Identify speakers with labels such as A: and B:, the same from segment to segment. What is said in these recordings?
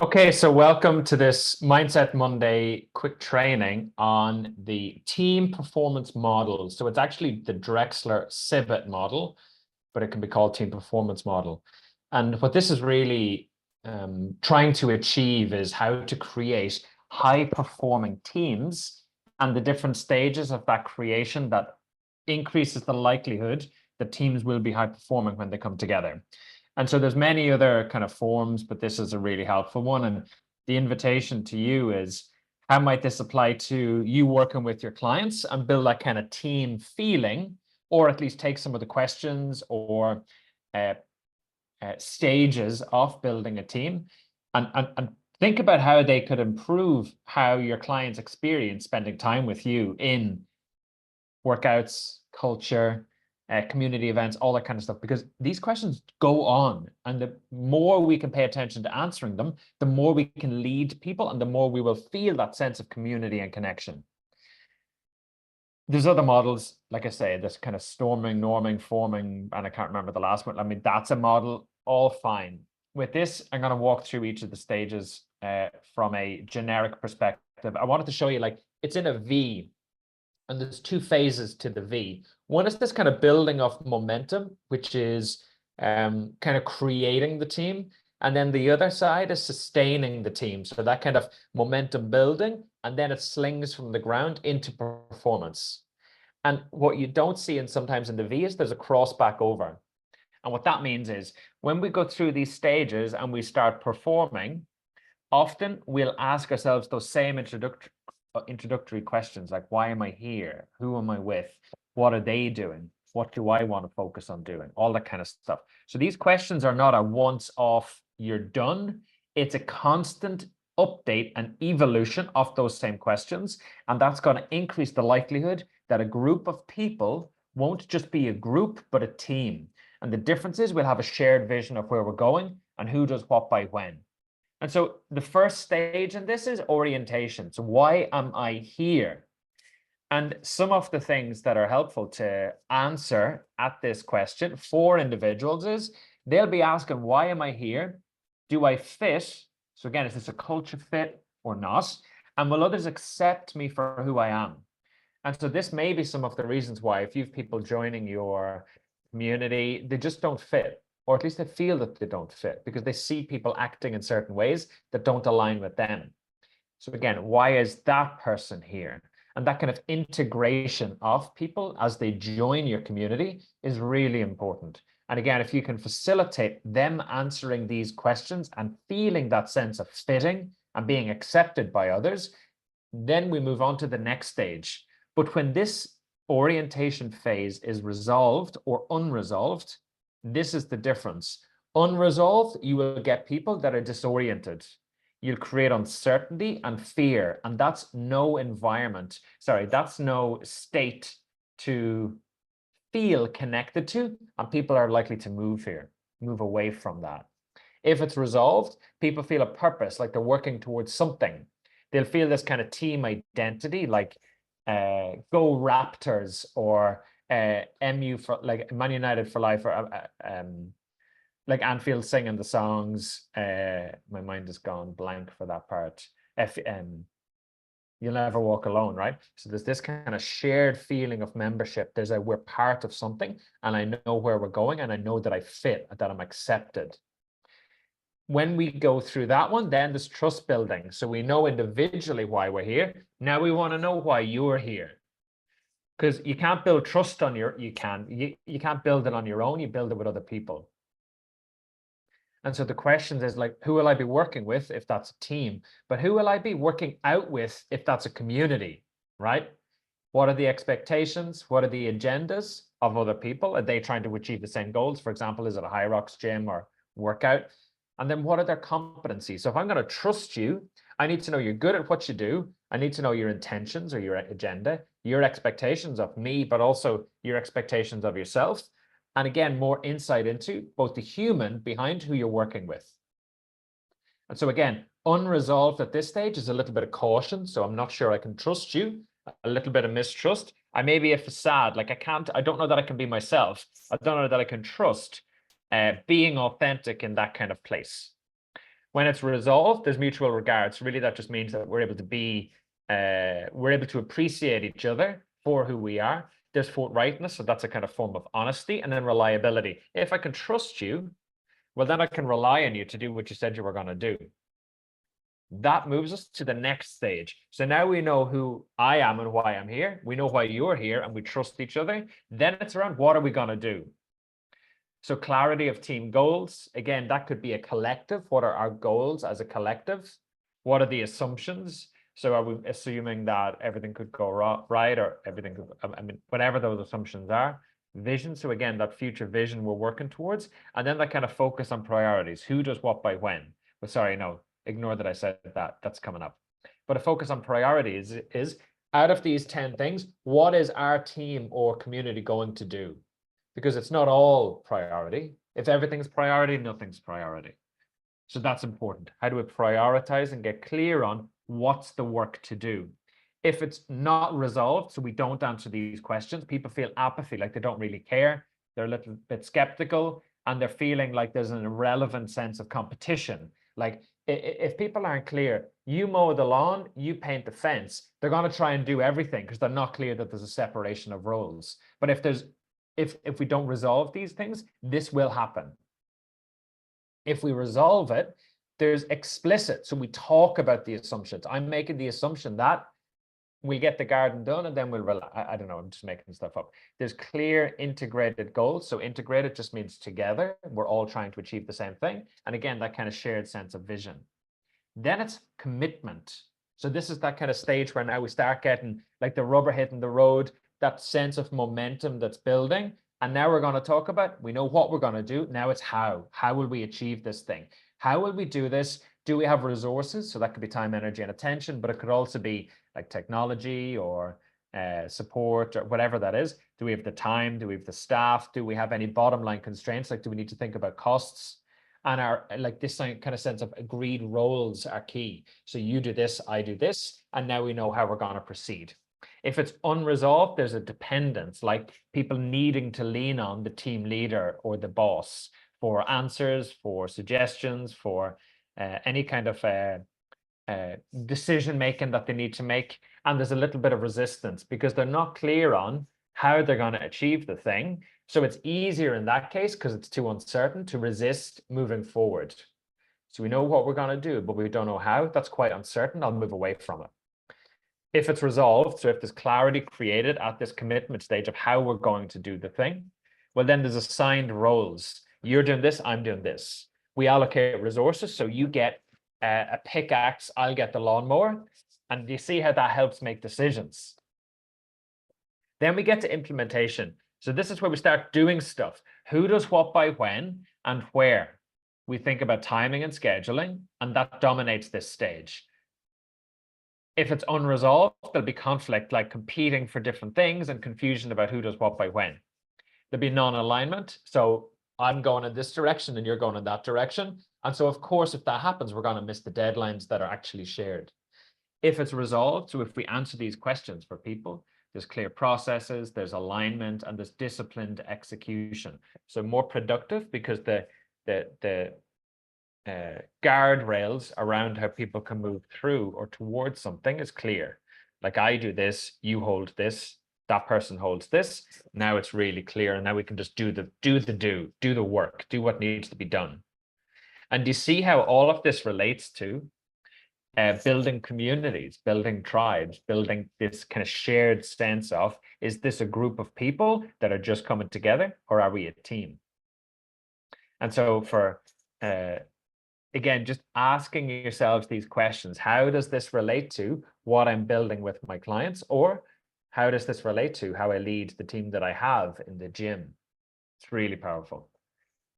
A: Okay, so welcome to this Mindset Monday quick training on the team performance model. So it's actually the Drexler Sibbett model, but it can be called team performance model. And what this is really trying to achieve is how to create high performing teams and the different stages of that creation that increases the likelihood that teams will be high performing when they come together. And so there's many other kind of forms, but this is a really helpful one. And the invitation to you is, how might this apply to you working with your clients and build that kind of team feeling, or at least take some of the questions or uh, stages of building a team and think about how they could improve how your clients experience spending time with you in workouts, culture, community events, all that kind of stuff, because these questions go on. And the more we can pay attention to answering them, the more we can lead people and the more we will feel that sense of community and connection. There's other models, like I say, this kind of storming, norming, forming, and I can't remember the last one. I mean, that's a model, all fine. With this, I'm going to walk through each of the stages from a generic perspective. I wanted to show you, like, it's in a V. And there's two phases to the V. One is this kind of building of momentum, which is kind of creating the team. And then the other side is sustaining the team. So that kind of momentum building, and then it slings from the ground into performance. And what you don't see sometimes in the V is there's a cross back over. And what that means is when we go through these stages and we start performing, often we'll ask ourselves those same introductory questions, like, why am I here? Who am I with? What are they doing? What do I want to focus on doing? All that kind of stuff. So these questions are not a once off, you're done. It's a constant update and evolution of those same questions. And that's going to increase the likelihood that a group of people won't just be a group, but a team. And the difference is we'll have a shared vision of where we're going and who does what by when. And so the first stage in this is orientation. So why am I here? And some of the things that are helpful to answer at this question for individuals is they'll be asking, why am I here? Do I fit? So again, is this a culture fit or not? And will others accept me for who I am? And so this may be some of the reasons why, if you have people joining your community, they just don't fit, or at least they feel that they don't fit because they see people acting in certain ways that don't align with them. So again, why is that person here? And that kind of integration of people as they join your community is really important. And again, if you can facilitate them answering these questions and feeling that sense of fitting and being accepted by others, then we move on to the next stage. But when this orientation phase is resolved or unresolved, this is the difference. Unresolved, you will get people that are disoriented. You'll create uncertainty and fear, and that's no environment. Sorry, that's no state to feel connected to, and people are likely to move away from that. If it's resolved, people feel a purpose, like they're working towards something. They'll feel this kind of team identity, like Go Raptors, or MU for like Man United for life, or like Anfield singing the songs. My mind has gone blank for that part. You'll never walk alone, right? So there's this kind of shared feeling of membership. There's we're part of something, and I know where we're going, and I know that I fit, that I'm accepted. When we go through that one, then there's trust building. So we know individually why we're here. Now we want to know why you're here. Because you can't build trust on you can't build it on your own, you build it with other people. And so the question is, like, who will I be working with if that's a team? But who will I be working out with if that's a community, right? What are the expectations? What are the agendas of other people? Are they trying to achieve the same goals? For example, is it a High Rocks gym or workout? And then what are their competencies? So if I'm going to trust you, I need to know you're good at what you do. I need to know your intentions or your agenda, your expectations of me, but also your expectations of yourself. And again, more insight into both the human behind who you're working with. And so again, unresolved at this stage is a little bit of caution. So I'm not sure I can trust you, a little bit of mistrust. I may be a facade, like I don't know that I can be myself. I don't know that I can trust being authentic in that kind of place. When it's resolved, there's mutual regard. So really that just means that we're able to appreciate each other for who we are. There's forthrightness, so that's a kind of form of honesty, and then reliability. If I can trust you, well, then I can rely on you to do what you said you were going to do. That moves us to the next stage. So now we know who I am and why I'm here. We know why you're here, and we trust each other. Then it's around, what are we going to do? So clarity of team goals. Again, that could be a collective. What are our goals as a collective? What are the assumptions? So are we assuming that everything could go right, or everything could, I mean, whatever those assumptions are. Vision. So again, that future vision we're working towards. And then that kind of focus on priorities. Who does what by when? Well, sorry, no, ignore that I said that. That's coming up. But a focus on priorities is, out of these 10 things, what is our team or community going to do? Because it's not all priority. If everything's priority, nothing's priority. So that's important. How do we prioritize and get clear on what's the work to do? If it's not resolved, so we don't answer these questions, people feel apathy, like they don't really care. They're a little bit skeptical, and they're feeling like there's an irrelevant sense of competition. Like if people aren't clear, you mow the lawn, you paint the fence, they're going to try and do everything because they're not clear that there's a separation of roles. But if we don't resolve these things, this will happen. If we resolve it, there's explicit. So we talk about the assumptions. I'm making the assumption that we get the garden done, and then we'll relax. I don't know, I'm just making stuff up. There's clear integrated goals. So integrated just means together. We're all trying to achieve the same thing. And again, that kind of shared sense of vision. Then it's commitment. So this is that kind of stage where now we start getting like the rubber hitting the road, that sense of momentum that's building. And now we're going to talk about, we know what we're going to do. Now it's how. How will we achieve this thing? How will we do this? Do we have resources? So that could be time, energy, and attention, but it could also be like technology or support or whatever that is. Do we have the time? Do we have the staff? Do we have any bottom line constraints? Like, do we need to think about costs? And our, like, this kind of sense of agreed roles are key. So you do this, I do this, and now we know how we're going to proceed. If it's unresolved, there's a dependence, like people needing to lean on the team leader or the boss for answers, for suggestions, for any kind of decision making that they need to make. And there's a little bit of resistance because they're not clear on how they're going to achieve the thing. So it's easier in that case, because it's too uncertain, to resist moving forward. So we know what we're going to do, but we don't know how. That's quite uncertain. I'll move away from it. If it's resolved, so if there's clarity created at this commitment stage of how we're going to do the thing, well, then there's assigned roles. You're doing this, I'm doing this. We allocate resources. So you get a pickaxe, I'll get the lawnmower. And you see how that helps make decisions. Then we get to implementation. So this is where we start doing stuff. Who does what by when and where? We think about timing and scheduling, and that dominates this stage. If it's unresolved, there'll be conflict, like competing for different things, and confusion about who does what by when. There'll be non-alignment. So I'm going in this direction and you're going in that direction. And so, of course, if that happens, we're going to miss the deadlines that are actually shared. If it's resolved, so if we answer these questions for people, there's clear processes, there's alignment, and there's disciplined execution. So more productive, because the guardrails around how people can move through or towards something is clear. Like, I do this, you hold this, that person holds this. Now it's really clear, and now we can just do the work, do what needs to be done. And you see how all of this relates to building communities, building tribes, building this kind of shared sense of, is this a group of people that are just coming together, or are we a team? And so for again, just asking yourselves these questions. How does this relate to what I'm building with my clients? Or how does this relate to how I lead the team that I have in the gym? It's really powerful.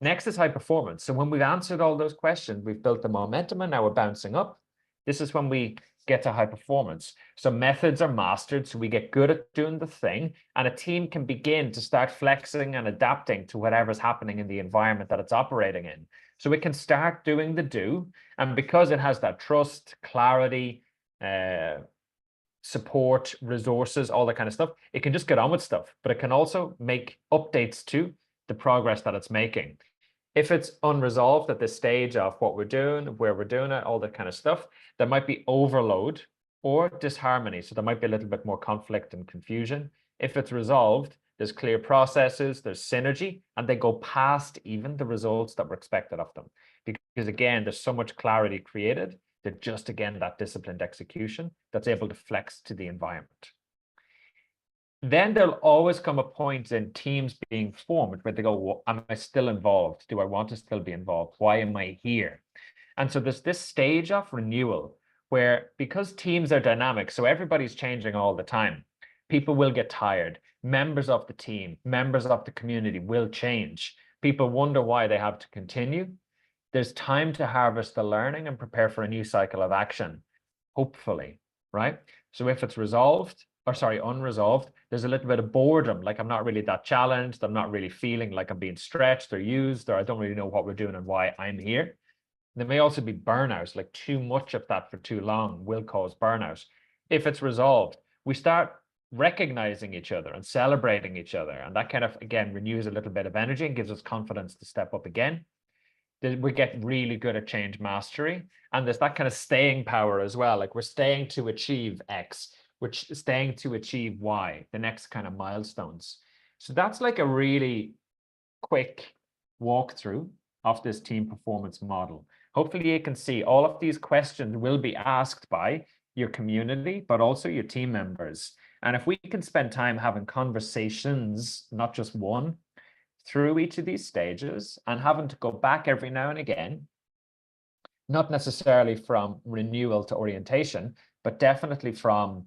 A: Next is high performance. So when we've answered all those questions, we've built the momentum, and now we're bouncing up. This is when we get to high performance. So methods are mastered, so we get good at doing the thing, and a team can begin to start flexing and adapting to whatever's happening in the environment that it's operating in. So it can start doing the do, and because it has that trust, clarity, support, resources, all that kind of stuff, it can just get on with stuff, but it can also make updates to the progress that it's making. If it's unresolved at this stage of what we're doing, where we're doing it, all that kind of stuff, there might be overload or disharmony. So there might be a little bit more conflict and confusion. If it's resolved, there's clear processes, there's synergy, and they go past even the results that were expected of them. Because again, there's so much clarity created that just, again, that disciplined execution that's able to flex to the environment. Then there'll always come a point in teams being formed where they go, well, am I still involved? Do I want to still be involved? Why am I here? And so there's this stage of renewal where, because teams are dynamic, so everybody's changing all the time, people will get tired. Members of the team, members of the community will change. People wonder why they have to continue. There's time to harvest the learning and prepare for a new cycle of action, hopefully, right? So if it's resolved, or sorry, unresolved, there's a little bit of boredom, like I'm not really that challenged, I'm not really feeling like I'm being stretched or used, or I don't really know what we're doing and why I'm here. There may also be burnout, like too much of that for too long will cause burnout. If it's resolved, we start recognizing each other and celebrating each other, and that kind of, again, renews a little bit of energy and gives us confidence to step up again. We get really good at change mastery, and there's that kind of staying power as well, like we're staying to achieve X, which is staying to achieve Y, the next kind of milestones. So that's like a really quick walkthrough of this team performance model. Hopefully you can see all of these questions will be asked by your community, but also your team members. And if we can spend time having conversations, not just one, through each of these stages, and having to go back every now and again, not necessarily from renewal to orientation, but definitely from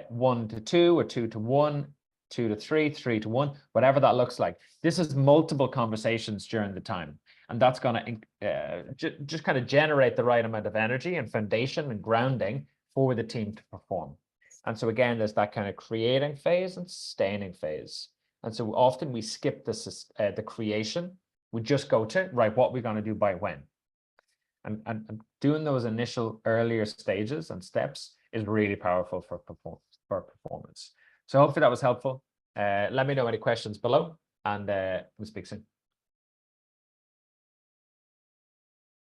A: 1 to 2 or 2 to 1, 2 to 3, 3 to 1, whatever that looks like. This is multiple conversations during the time. And that's going to just kind of generate the right amount of energy and foundation and grounding for the team to perform. And so again, there's that kind of creating phase and sustaining phase. And so often we skip this, the creation. We just go to, right, what we're going to do by when. And doing those initial earlier stages and steps is really powerful for performance. So hopefully that was helpful. Let me know any questions below, and we'll speak soon.